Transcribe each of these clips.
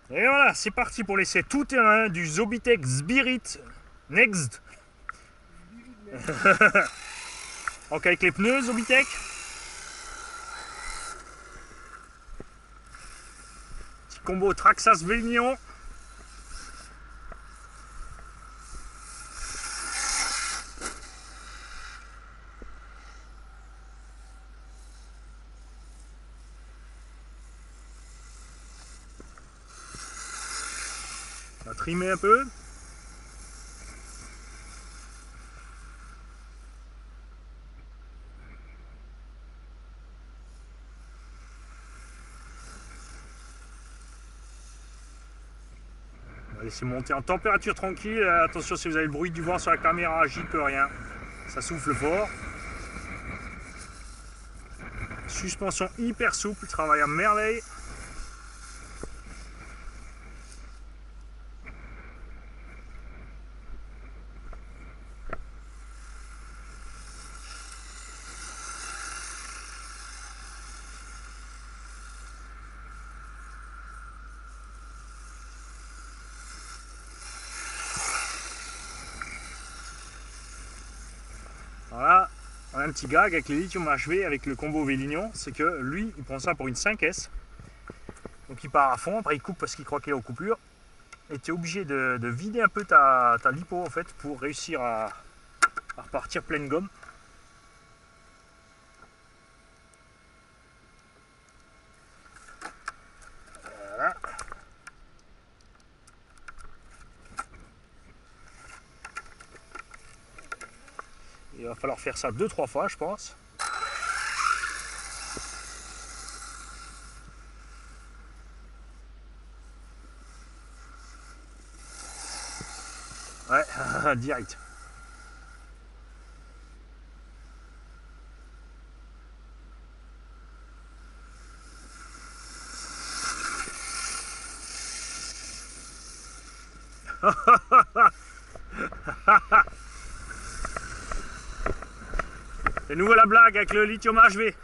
Et voilà, c'est parti pour l'essai tout terrain du Zobitech Spirit Next. Donc avec les pneus Zobitech. Petit combo Traxxas Vélignon. On va trimer un peu. On va laisser monter en température tranquille. Attention si vous avez le bruit du vent sur la caméra, j'y peux rien. Ça souffle fort. Suspension hyper souple, travaille à merveille. Voilà, on a un petit gag avec le lithium HV, avec le combo Vélignon, c'est que lui, il prend ça pour une 5S. Donc il part à fond, après il coupe parce qu'il croit qu'il est aux coupures. Et tu es obligé de vider un peu ta lipo en fait pour réussir à repartir pleine gomme. Voilà. Il va falloir faire ça 2-3 fois, je pense. Ouais, direct. C'est nouveau la blague avec le lithium HV.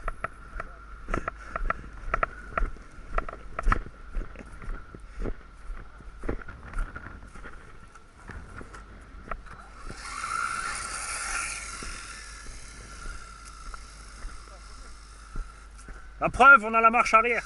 La preuve, on a la marche arrière.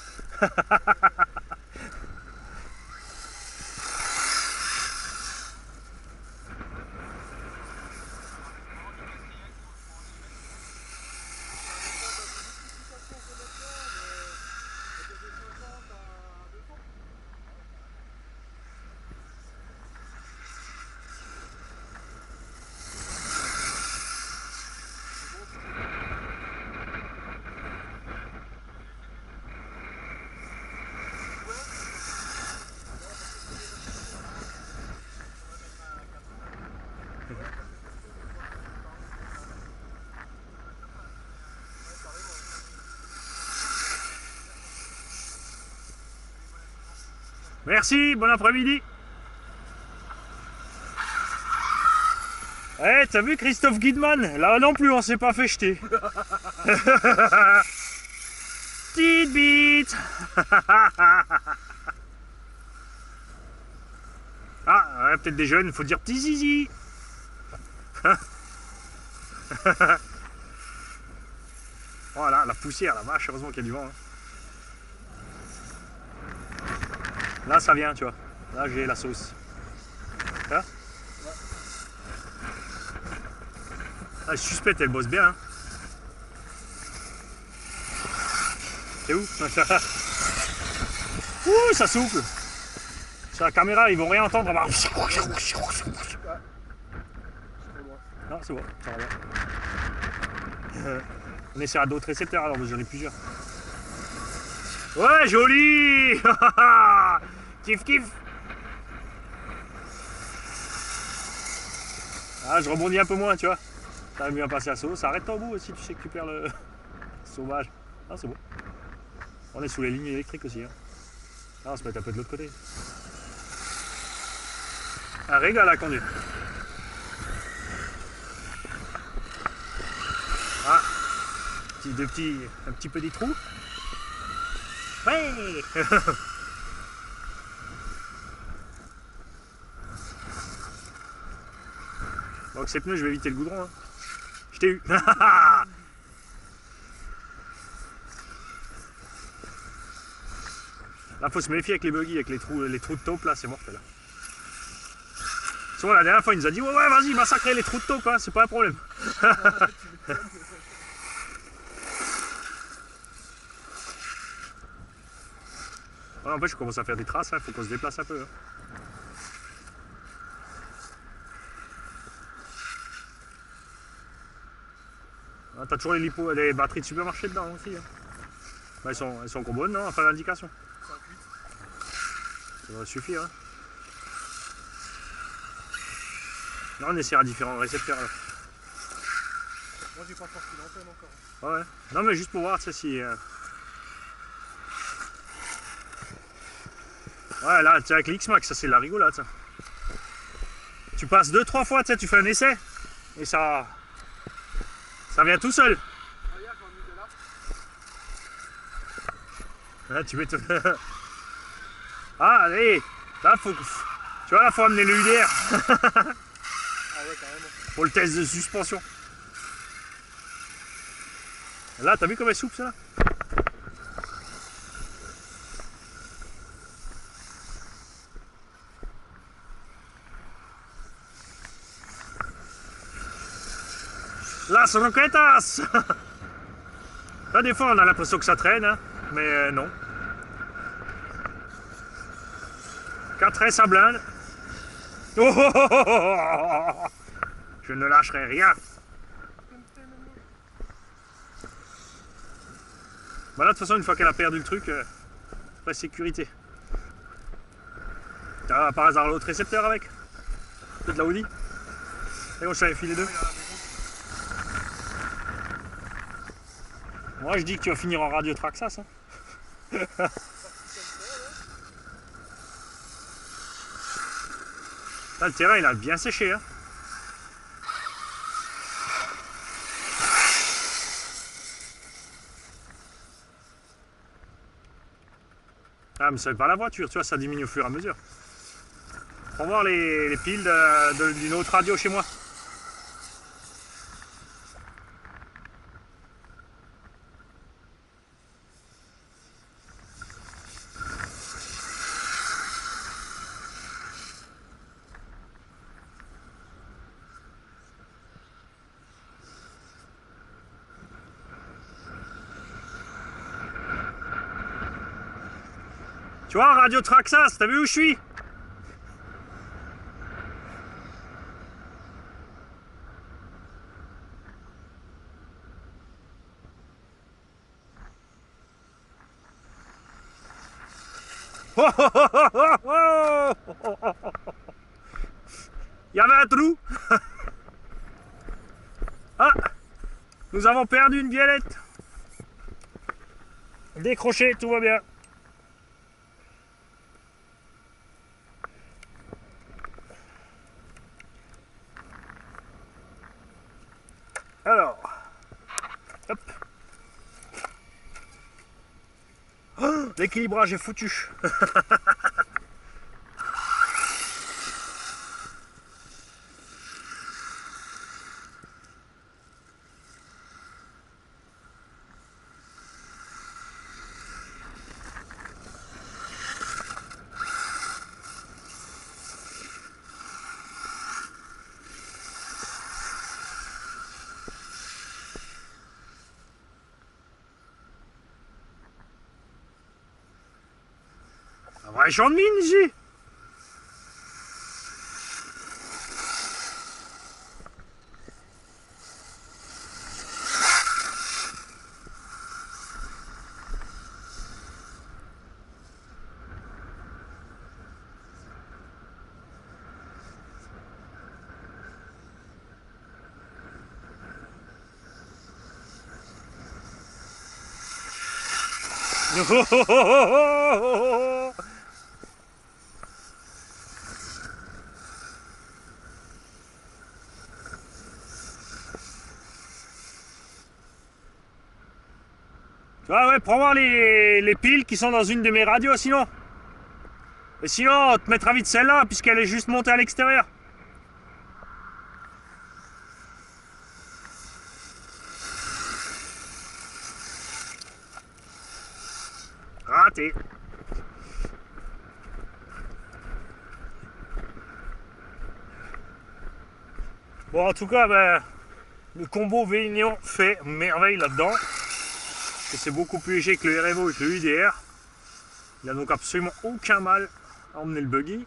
Merci, bon après-midi. Eh, t'as vu Christophe Guidman? Là non plus, on s'est pas fait jeter. Petite bite. Ah, ouais, peut-être des jeunes, il faut dire petit zizi. Voilà, la poussière, la vache, heureusement qu'il y a du vent. Hein. Là, ça vient, tu vois. Là, j'ai la sauce. Là ah, les suspectes, elles bossent bien. Hein. C'est où? Ouh, ça souffle. Sur la caméra, ils vont rien entendre. Non, c'est bon, ça va bien. On essaiera d'autres récepteurs alors, j'en ai plusieurs. Ouais, joli. Kiff, kiff. Ah, je rebondis un peu moins, tu vois. Ça va bien passer à saut. Ça arrête au bout aussi, tu sais que tu perds le sauvage. Ah, c'est bon. On est sous les lignes électriques aussi. Hein. Ah, on se met un peu de l'autre côté. Un régal à conduire. Ah, un petit petit trou. Ouais. Donc ces pneus, je vais éviter le goudron. Hein. Je t'ai eu. Là, faut se méfier avec les buggy, avec les trous de taupe, là, c'est mortel. Là. Souvent, la dernière fois, il nous a dit ouais, vas-y, massacrez les trous de taupe, hein, c'est pas un problème. Voilà, en fait, je commence à faire des traces, il faut qu'on se déplace un peu. Hein. Ah, t'as toujours les batteries de supermarché dedans aussi. Hein. Bah, elles sont encore bonnes, non? Enfin, l'indication. Ça devrait suffire. Hein. Là, on essaiera différents récepteurs. Là. Moi, j'ai pas sorti l'antenne encore. Ah ouais. Non, mais juste pour voir, tu sais, si. Ouais, là, tu sais, avec l'X-Max, ça c'est de la rigolade, ça. Tu passes 2-3 fois, tu sais, tu fais un essai, et ça vient tout seul. Là, tu m'étonnes. Ah, allez, là, tu vois, là, faut amener le UDR. Ah ouais, carrément. Pour le test de suspension. Là, t'as vu comme elle est souple, ça? Las roquetas. Là, des fois, on a l'impression que ça traîne, hein, mais non. 4 ça blinde. Oh, oh, oh, oh, oh. Je ne lâcherai rien. Bah là, de toute façon, une fois qu'elle a perdu le truc, après sécurité. T'as par hasard l'autre récepteur avec? Peut-être la Audi? Et bon, je t'avais filé deux. Moi, je dis que tu vas finir en radio Traxas. Hein. Là, le terrain, il a bien séché. Hein. Ah, mais ça n'est pas la voiture, tu vois, ça diminue au fur et à mesure. Pour voir les piles d'une autre radio chez moi. Tu vois, Radio Traxas, t'as vu où je suis? Oh, oh, oh, oh, oh, oh, oh. Il y avait un trou. Ah, nous avons perdu une violette. Décroché, tout va bien. Alors, hop. Oh, l'équilibrage est foutu. Un vrai champ de mine ici. Oh, oh, oh, oh, oh. Tu vois, ouais, prends voir les piles qui sont dans une de mes radios sinon. Et sinon, on te mettra vite celle-là puisqu'elle est juste montée à l'extérieur. l'été. Bon, en tout cas, ben, le combo Vélignon fait merveille là-dedans. C'est beaucoup plus léger que le RMO et que le UDR. Il n'a donc absolument aucun mal à emmener le buggy.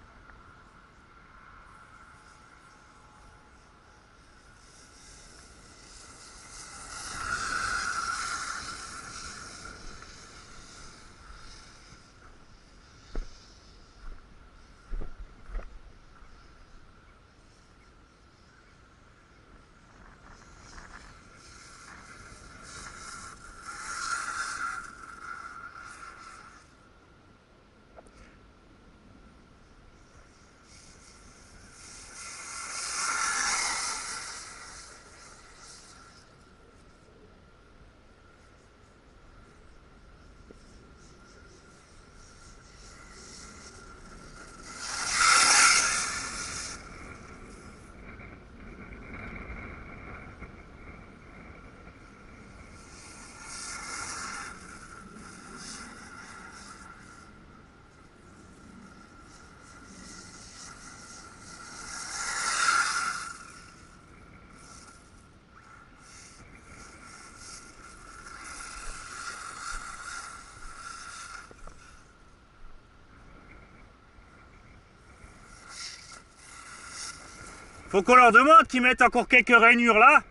Faut qu'on leur demande qu'ils mettent encore quelques rainures là.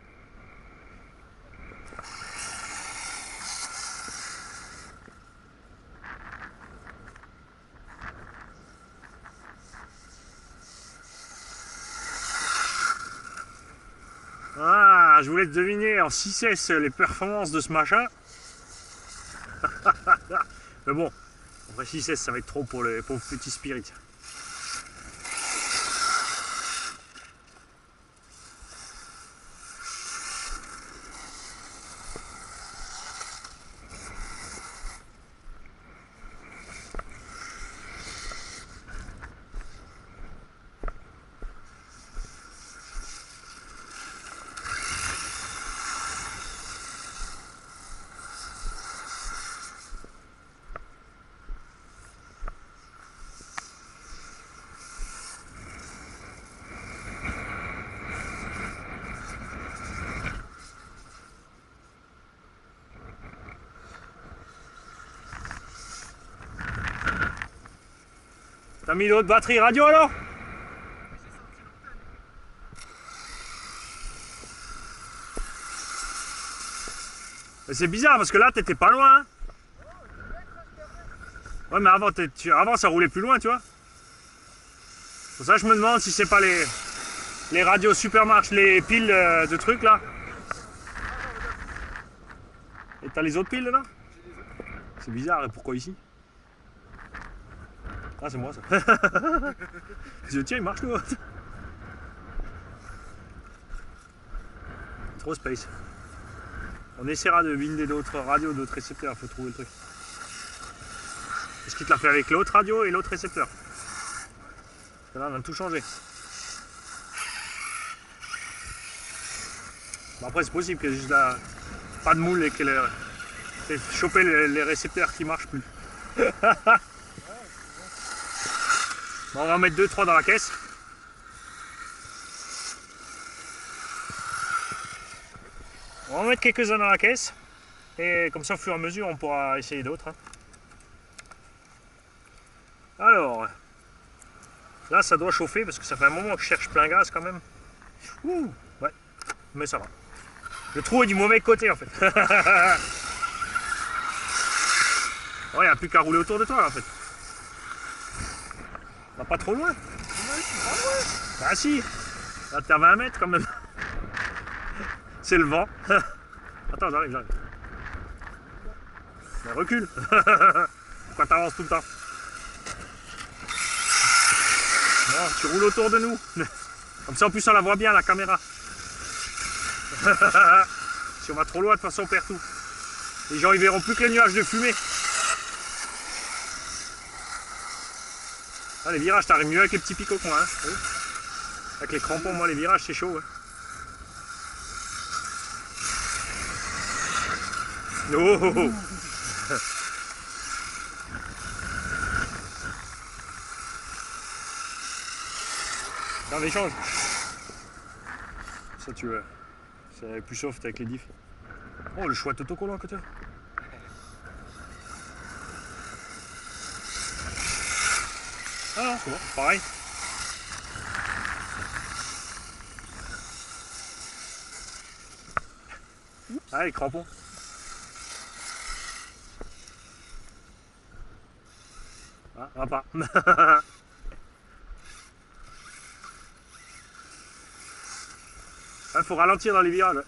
Ah, je vous laisse deviner en 6S les performances de ce machin. Mais bon, en vrai 6S ça va être trop pour le petit Spirit. T'as mis l'autre batterie radio alors? C'est bizarre parce que là t'étais pas loin. Hein. Ouais mais avant, avant ça roulait plus loin tu vois. Pour ça je me demande si c'est pas les radios Supermarché, les piles de trucs là. Et t'as les autres piles là? C'est bizarre, et pourquoi ici? Ah c'est moi ça. Je dis tiens il marche l'autre. Trop space. On essaiera de binder d'autres radios, d'autres récepteurs, faut trouver le truc. Est-ce qu'il te l'a fait avec l'autre radio et l'autre récepteur? Parce que là on a tout changé. Bon, après c'est possible qu'il y ait juste là, pas de moule et qu'elle ait chopé les récepteurs qui marchent plus. Bon, on va en mettre 2-3 dans la caisse. On va en mettre quelques-uns dans la caisse. Et comme ça, au fur et à mesure, on pourra essayer d'autres. Hein. Alors, là, ça doit chauffer parce que ça fait un moment que je cherche plein gaz quand même. Ouh, ouais, mais ça va. Le trou est du mauvais côté en fait. Il n'y a plus qu'à rouler autour de toi là, en fait. Va pas trop loin. Ah si. Là t'es à 20 mètres quand même. C'est le vent. Attends, j'arrive. Mais recule. Pourquoi t'avances tout le temps? Non, tu roules autour de nous. Comme ça en plus on la voit bien la caméra. Si on va trop loin, de toute façon on perd tout. Les gens ils verront plus que les nuages de fumée. Ah, les virages, t'arrives mieux avec les petits pics au coin. Hein. Oui. Avec les crampons, moi les virages c'est chaud. Hein. Oh, oh, oh. En échange. Ça tu veux. C'est plus soft avec les diffs. Oh le chouette autocollant à côté. Ah non, c'est bon, pareil. Ah les crampons. Ah, on va pas. Il faut ralentir dans les virages.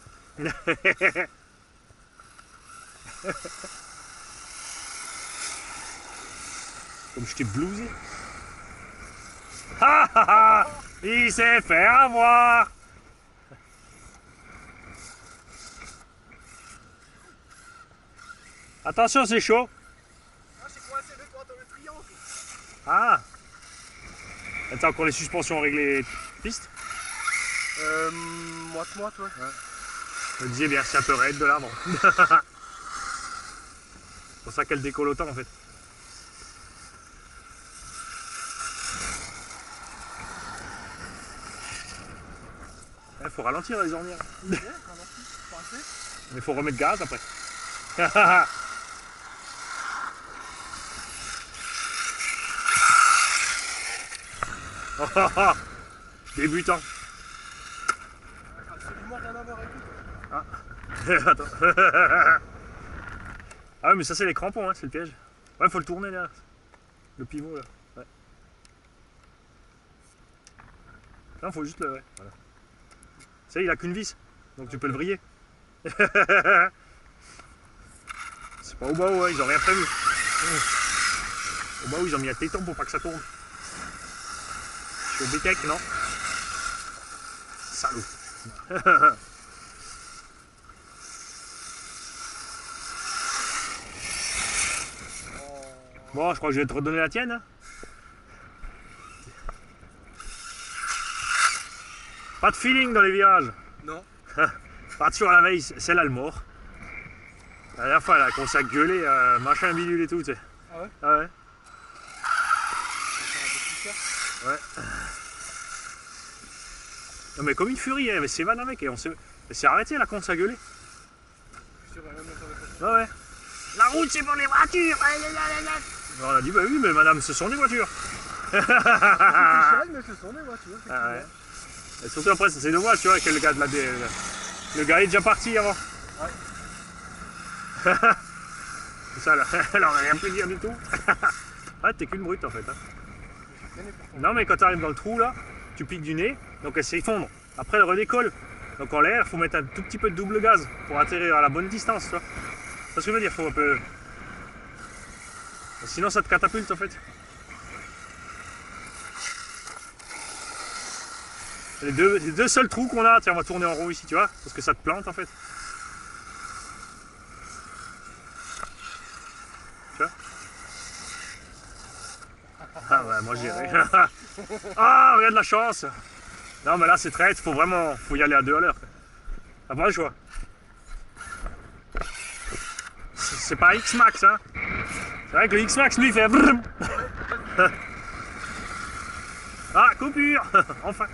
Comme je t'ai blousé. Ah ah ah, il s'est fait avoir. Attention, c'est chaud. Ah, j'ai coincé le toit dans le triangle. Ah. T'as encore les suspensions réglées piste? Moite-moite, ouais. Je me disais bien, c'est un peu raide de l'arbre. C'est pour ça qu'elle décolle autant en fait. Il faut ralentir les ornières. Ouais, ralenti, pas assez. Mais il faut remettre gaz après. Débutant. Absolument rien à voir avec tout. Ah. Attends. Ah ouais, mais ça c'est les crampons, hein, c'est le piège. Ouais, faut le tourner là. Le pivot là. Ouais. Non, faut juste le. Ouais, voilà. Ça, il a qu'une vis, donc tu peux le vriller. C'est pas au bas où, ouais, ils ont rien prévu. Au bas où ils ont mis un téton pour pas que ça tourne. Je suis au BTEC, non? Salaud. Bon, je crois que je vais te redonner la tienne. Hein. Pas de feeling dans les virages. Non. Partir à la veille, celle-là, elle mord. La dernière fois, elle a commencé à gueuler, machin bidule et tout, tu sais. Ah ouais? Ah ouais. Ouais. Non mais comme une furie, elle avait ses vannes avec et on s'est arrêté, la con, ça gueulait. Je suis sûr, elle va même sur le Ouais ouais. La route c'est pour les voitures. On a dit bah oui mais madame ce sont des voitures. C'est mais ce sont des voitures. Ah ouais. Et surtout après c'est dommage tu vois que le gars de la le gars est déjà parti avant. Ouais. C'est ça là, elle aurait rien pu dire du tout. Ah t'es qu'une brute en fait. Hein. Non mais quand tu arrives dans le trou là, tu piques du nez, donc elle s'effondre. Après elle redécolle. Donc en l'air, il faut mettre un tout petit peu de double gaz pour atterrir à la bonne distance. Tu vois. C'est ce que je veux dire, faut un peu. Sinon ça te catapulte en fait. Les deux seuls trous qu'on a, tiens on va tourner en rond ici, tu vois, parce que ça te plante en fait. Tu vois. Ah ouais, moi j'irai. Ah, regarde la chance. Non mais là c'est traite, faut y aller à 2 à l'heure. T'as pas le choix. C'est pas X-Max hein. C'est vrai que le X-Max lui il fait brrm. Ah, coupure. Enfin.